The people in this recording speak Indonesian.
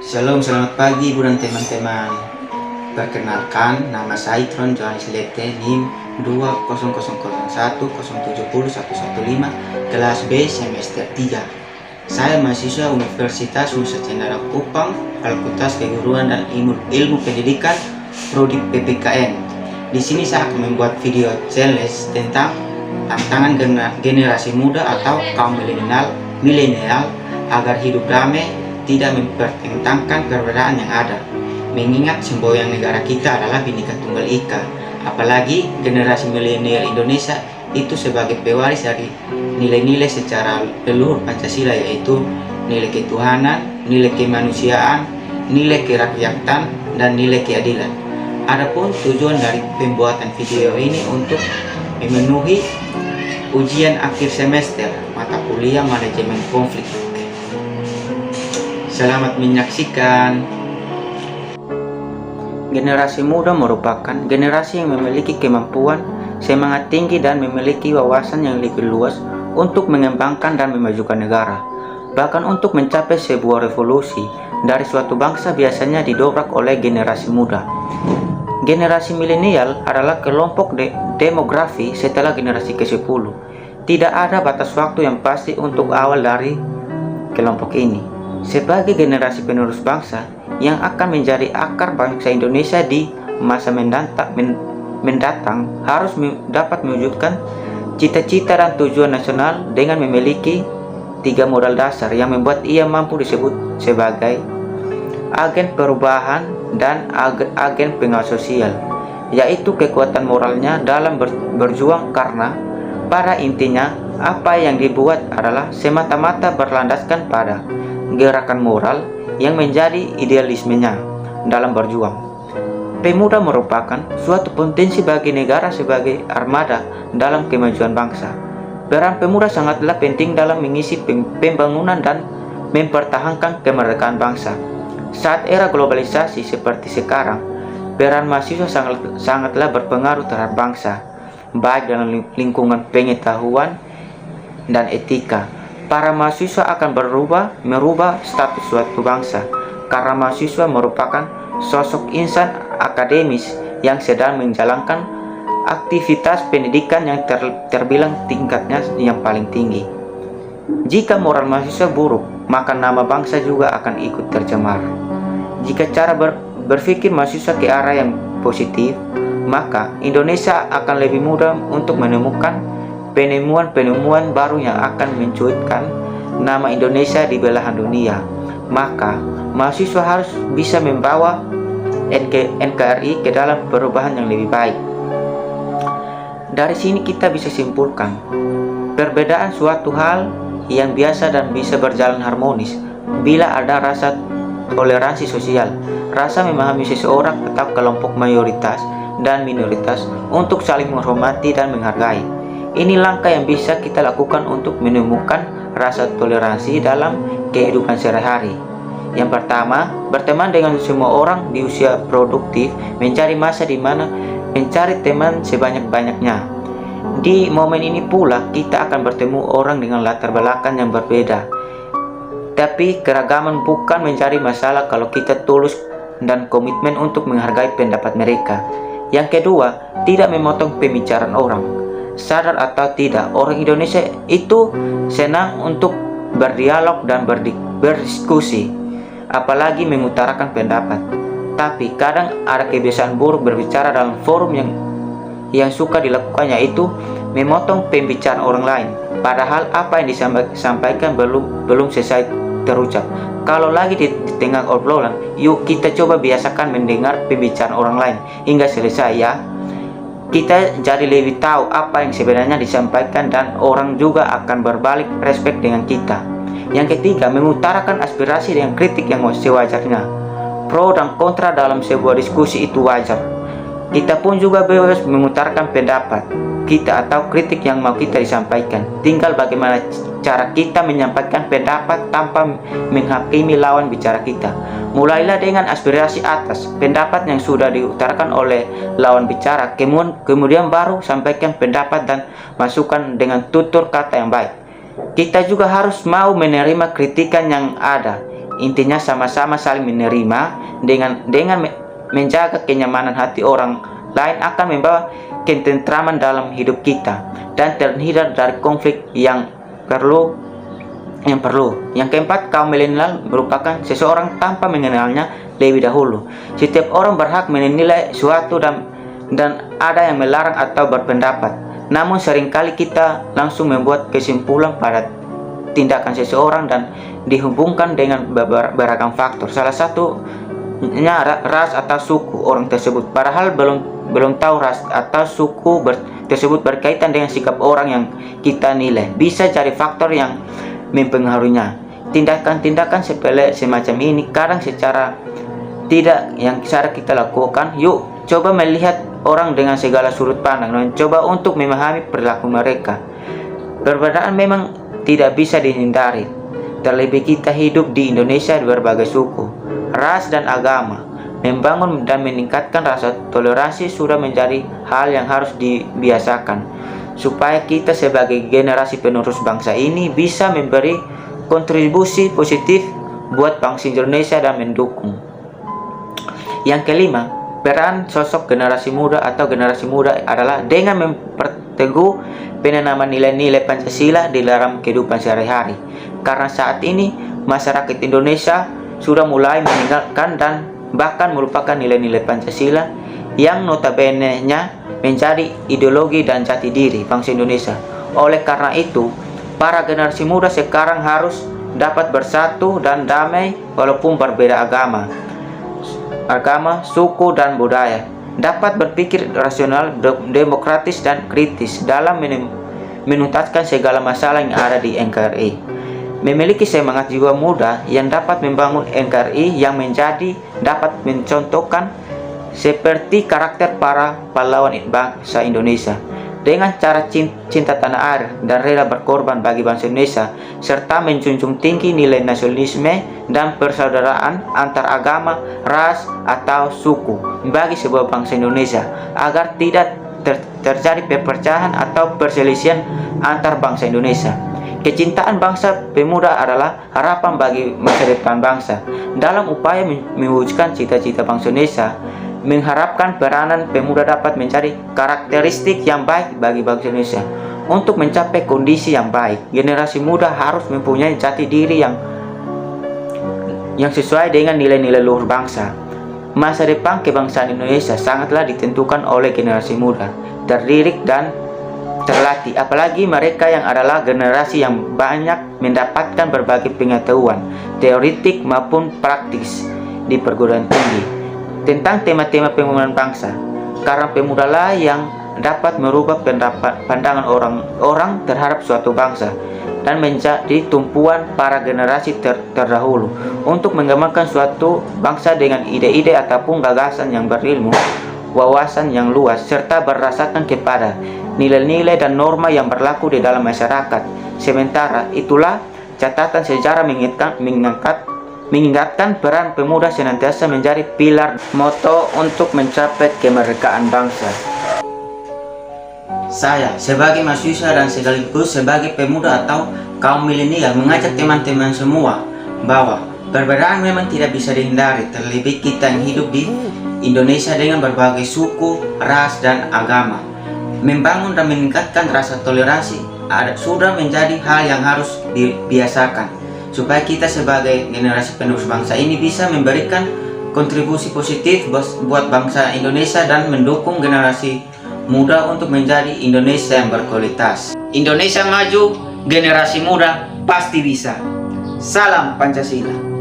Shalom, selamat pagi Ibu dan teman-teman. Perkenalkan, nama saya Tron Johannes Lete, NIM 20001070115, kelas B semester 3. Saya mahasiswa Universitas Nusa Tenggara Kupang, Fakultas Keguruan dan Ilmu Pendidikan, Prodi PPKN. Di sini saya akan membuat video challenge tentang tantangan generasi muda atau kaum milenial agar hidup damai, tidak mempertentangkan perbedaan yang ada. Mengingat semboyan negara kita adalah Bhinneka Tunggal Ika, apalagi generasi milenial Indonesia itu sebagai pewaris dari nilai-nilai secara leluhur Pancasila, yaitu nilai ketuhanan, nilai kemanusiaan, nilai kerakyatan, dan nilai keadilan. Adapun tujuan dari pembuatan video ini untuk memenuhi ujian akhir semester mata kuliah manajemen konflik. Selamat menyaksikan. Generasi muda merupakan generasi yang memiliki kemampuan, semangat tinggi, dan memiliki wawasan yang lebih luas untuk mengembangkan dan memajukan negara. Bahkan untuk mencapai sebuah revolusi dari suatu bangsa biasanya didobrak oleh generasi muda. Generasi milenial adalah kelompok demografi setelah generasi ke-10. Tidak ada batas waktu yang pasti untuk awal dari kelompok ini. Sebagai generasi penerus bangsa yang akan menjadi akar bangsa Indonesia di masa mendatang harus dapat mewujudkan cita-cita dan tujuan nasional dengan memiliki 3 modal dasar yang membuat ia mampu disebut sebagai agen perubahan dan agen pengawas sosial, yaitu kekuatan moralnya dalam berjuang, karena pada intinya apa yang dibuat adalah semata-mata berlandaskan pada gerakan moral yang menjadi idealismenya dalam berjuang. Pemuda merupakan suatu potensi bagi negara sebagai armada dalam kemajuan bangsa. Peran pemuda sangatlah penting dalam mengisi pembangunan dan mempertahankan kemerdekaan bangsa. Saat era globalisasi seperti sekarang, peran mahasiswa sangatlah berpengaruh terhadap bangsa, baik dalam lingkungan pengetahuan dan etika. Para mahasiswa akan merubah status suatu bangsa, karena mahasiswa merupakan sosok insan akademis yang sedang menjalankan aktivitas pendidikan yang terbilang tingkatnya yang paling tinggi. Jika moral mahasiswa buruk, maka nama bangsa juga akan ikut tercemar. Jika cara berpikir mahasiswa ke arah yang positif, maka Indonesia akan lebih mudah untuk menemukan penemuan-penemuan baru yang akan mencuitkan nama Indonesia di belahan dunia. Maka mahasiswa harus bisa membawa NKRI ke dalam perubahan yang lebih baik. Dari sini kita bisa simpulkan, perbedaan suatu hal yang biasa dan bisa berjalan harmonis bila ada rasa toleransi sosial, rasa memahami seseorang atau kelompok mayoritas dan minoritas untuk saling menghormati dan menghargai. Ini langkah yang bisa kita lakukan untuk menemukan rasa toleransi dalam kehidupan sehari-hari. Yang pertama, berteman dengan semua orang di usia produktif, mencari masa di mana mencari teman sebanyak-banyaknya. Di momen ini pula kita akan bertemu orang dengan latar belakang yang berbeda. Tapi keragaman bukan mencari masalah kalau kita tulus dan komitmen untuk menghargai pendapat mereka. Yang kedua, tidak memotong pembicaraan orang. Sadar atau tidak, orang Indonesia itu senang untuk berdialog dan berdiskusi, apalagi mengutarakan pendapat. Tapi kadang ada kebiasaan buruk berbicara dalam forum yang suka dilakukannya, yaitu memotong pembicaraan orang lain, padahal apa yang disampaikan belum selesai terucap. Kalau lagi di tengah obrolan, yuk kita coba biasakan mendengar pembicaraan orang lain hingga selesai, ya. Kita jadi lebih tahu apa yang sebenarnya disampaikan, dan orang juga akan berbalik respect dengan kita. Yang ketiga, mengutarakan aspirasi dengan kritik yang sewajarnya. Pro dan kontra dalam sebuah diskusi itu wajar. Kita pun juga bebas mengutarakan pendapat kita atau kritik yang mau kita disampaikan. Tinggal bagaimana cara kita menyampaikan pendapat tanpa menghakimi lawan bicara kita. Mulailah dengan aspirasi atas pendapat yang sudah diutarakan oleh lawan bicara, kemudian baru sampaikan pendapat dan masukan dengan tutur kata yang baik. Kita juga harus mau menerima kritikan yang ada. intinya sama-sama saling menerima dengan menjaga kenyamanan hati orang lain akan membawa ketentraman dalam hidup kita dan terhindar dari konflik yang perlu. Yang keempat, kaum milenial merupakan seseorang tanpa mengenalnya lebih dahulu. Setiap orang berhak menilai suatu dan ada yang melarang atau berpendapat. Namun seringkali kita langsung membuat kesimpulan pada tindakan seseorang dan dihubungkan dengan beragam faktor. Salah satunya ras atau suku orang tersebut. Padahal belum tahu ras atau suku tersebut berkaitan dengan sikap orang yang kita nilai. Bisa jadi faktor yang mempengaruhinya. Tindakan-tindakan sepele semacam ini kadang secara tidak yang cara kita lakukan. Yuk coba melihat orang dengan segala sudut pandang dan coba untuk memahami perilaku mereka. Perbedaan memang tidak bisa dihindari. Terlebih kita hidup di Indonesia di berbagai suku, ras dan agama. Membangun dan meningkatkan rasa toleransi sudah menjadi hal yang harus dibiasakan, supaya kita sebagai generasi penerus bangsa ini bisa memberi kontribusi positif buat bangsa Indonesia dan mendukung. Yang kelima, peran sosok generasi muda atau generasi muda adalah dengan memperteguh penanaman nilai-nilai Pancasila di dalam kehidupan sehari-hari. Karena saat ini masyarakat Indonesia sudah mulai meninggalkan dan bahkan melupakan nilai-nilai Pancasila yang notabene-nya menjadi ideologi dan jati diri bangsa Indonesia. Oleh karena itu, para generasi muda sekarang harus dapat bersatu dan damai walaupun berbeda agama, suku dan budaya. Dapat berpikir rasional, demokratis dan kritis dalam menuntaskan segala masalah yang ada di NKRI. Memiliki semangat jiwa muda yang dapat membangun NKRI yang dapat mencontohkan seperti karakter para pahlawan bangsa Indonesia dengan cara cinta tanah air dan rela berkorban bagi bangsa Indonesia, serta menjunjung tinggi nilai nasionalisme dan persaudaraan antar agama, ras atau suku bagi sebuah bangsa Indonesia agar tidak terjadi perpecahan atau perselisihan antar bangsa Indonesia. Kecintaan bangsa pemuda adalah harapan bagi masa depan bangsa. Dalam upaya mewujudkan cita-cita bangsa Indonesia, mengharapkan peranan pemuda dapat menjadi karakteristik yang baik bagi bangsa Indonesia. Untuk mencapai kondisi yang baik, generasi muda harus mempunyai jati diri yang sesuai dengan nilai-nilai luhur bangsa. Masa depan kebangsaan Indonesia sangatlah ditentukan oleh generasi muda, terdidik dan terlatih, apalagi mereka yang adalah generasi yang banyak mendapatkan berbagai pengetahuan teoretik maupun praktis di perguruan tinggi tentang tema-tema pembangunan bangsa. Karena pemudalah yang dapat merubah pandangan orang terhadap suatu bangsa dan menjadi tumpuan para generasi terdahulu untuk mengembangkan suatu bangsa dengan ide-ide ataupun gagasan yang berilmu, wawasan yang luas, serta berdasarkan kepada nilai-nilai dan norma yang berlaku di dalam masyarakat. Sementara itulah catatan sejarah mengingatkan peran pemuda senantiasa menjadi pilar moto untuk mencapai kemerdekaan bangsa. Saya sebagai mahasiswa dan sekaligus sebagai pemuda atau kaum milenial mengajak teman-teman semua bahwa perbedaan memang tidak bisa dihindari, terlebih kita yang hidup di Indonesia dengan berbagai suku, ras, dan agama. Membangun dan meningkatkan rasa toleransi sudah menjadi hal yang harus dibiasakan, supaya kita sebagai generasi penerus bangsa ini bisa memberikan kontribusi positif buat bangsa Indonesia dan mendukung generasi muda untuk menjadi Indonesia yang berkualitas. Indonesia maju, generasi muda pasti bisa. Salam Pancasila.